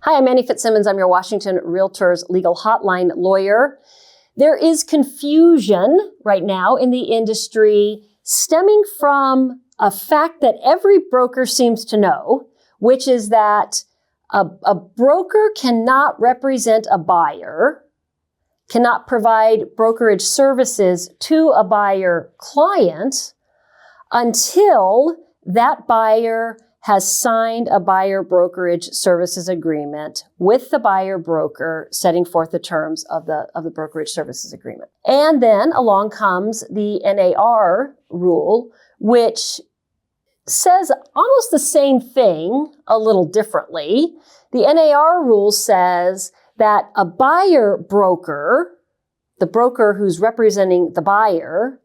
Hi, I'm Annie Fitzsimmons. I'm your Washington REALTORS Legal Hotline lawyer. There is confusion right now in the industry stemming from a fact that every broker seems to know, which is that a broker cannot represent a buyer, cannot provide brokerage services to a buyer client until that buyer has signed a buyer brokerage services agreement with the buyer broker, setting forth the terms of the brokerage services agreement. And then along comes the NAR rule, which says almost the same thing a little differently. The NAR rule says that a buyer broker, the broker who's representing the buyer,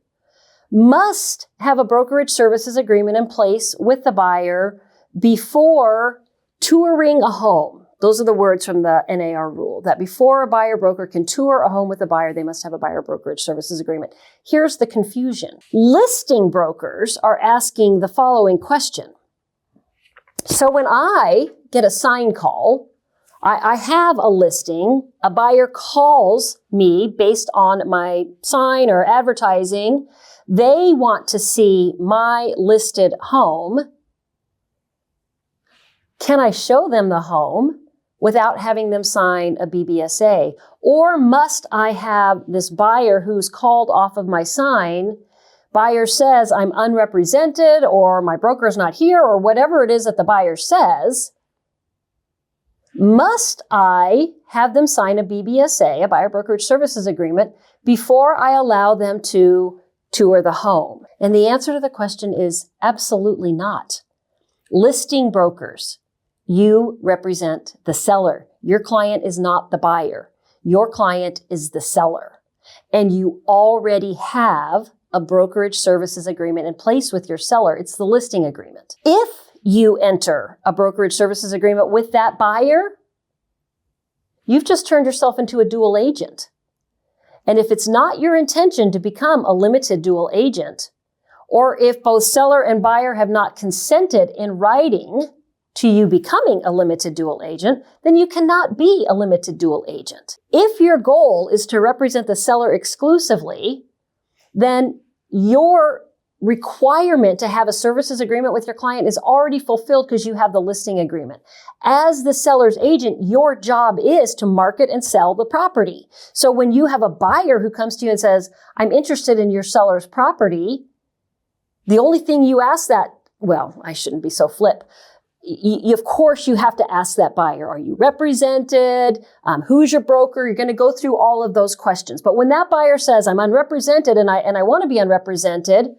must have a brokerage services agreement in place with the buyer before touring a home. Those are the words from the NAR rule, that before a buyer broker can tour a home with a buyer, they must have a buyer brokerage services agreement. Here's the confusion. Listing brokers are asking the following question. So when I get a sign call, I have a listing, a buyer calls me based on my sign or advertising. They want to see my listed home. Can I show them the home without having them sign a BBSA? Or must I have this buyer who's called off of my sign? Buyer says I'm unrepresented, or my broker's not here, or whatever it is that the buyer says. Must I have them sign a BBSA, a buyer brokerage services agreement, before I allow them to tour the home? And the answer to the question is absolutely not. Listing brokers, you represent the seller. Your client is not the buyer. Your client is the seller. And you already have a brokerage services agreement in place with your seller. It's the listing agreement. If you enter a brokerage services agreement with that buyer, you've just turned yourself into a dual agent. And if it's not your intention to become a limited dual agent, or if both seller and buyer have not consented in writing to you becoming a limited dual agent, then you cannot be a limited dual agent. If your goal is to represent the seller exclusively, then your requirement to have a services agreement with your client is already fulfilled because you have the listing agreement. As the seller's agent, your job is to market and sell the property. So when you have a buyer who comes to you and says, I'm interested in your seller's property, the only thing you ask that, well, I shouldn't be so flip. Of course, you have to ask that buyer, are you represented? Who's your broker? You're going to go through all of those questions. But when that buyer says, I'm unrepresented and I want to be unrepresented,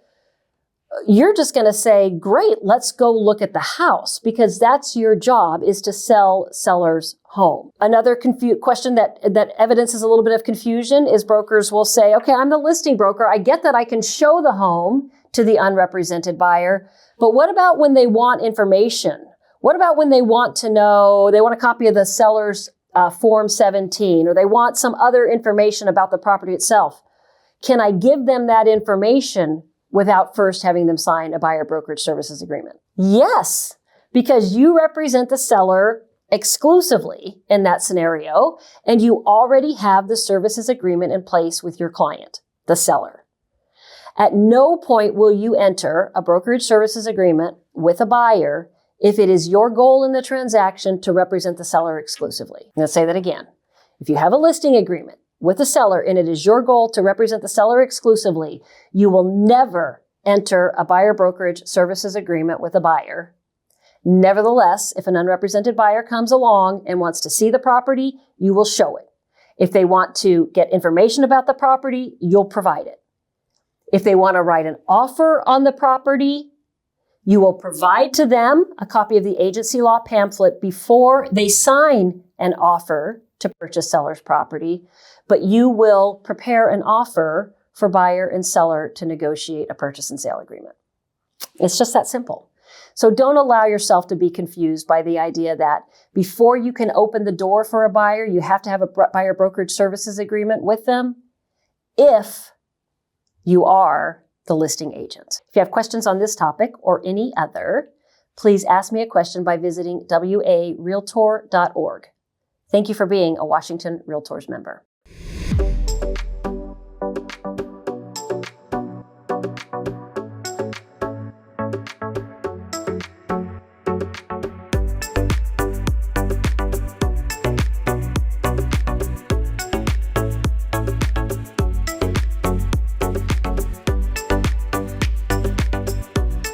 you're just going to say, great, let's go look at the house, because that's your job, is to sell seller's home. Another question that evidences a little bit of confusion is brokers will say, okay, I'm the listing broker. I get that I can show the home to the unrepresented buyer, but what about when they want information? What about when they want to know, they want a copy of the seller's Form 17, or they want some other information about the property itself? Can I give them that information without first having them sign a buyer brokerage services agreement? Yes, because you represent the seller exclusively in that scenario, and you already have the services agreement in place with your client, the seller. At no point will you enter a brokerage services agreement with a buyer if it is your goal in the transaction to represent the seller exclusively. I'm going to say that again. If you have a listing agreement with a seller and it is your goal to represent the seller exclusively, you will never enter a buyer brokerage services agreement with a buyer. Nevertheless, if an unrepresented buyer comes along and wants to see the property, you will show it. If they want to get information about the property, you'll provide it. If they want to write an offer on the property, you will provide to them a copy of the agency law pamphlet before they sign an offer to purchase seller's property, but you will prepare an offer for buyer and seller to negotiate a purchase and sale agreement. It's just that simple. So don't allow yourself to be confused by the idea that before you can open the door for a buyer, you have to have a buyer brokerage services agreement with them if you are the listing agent. If you have questions on this topic or any other, please ask me a question by visiting warealtor.org. Thank you for being a Washington REALTORS member.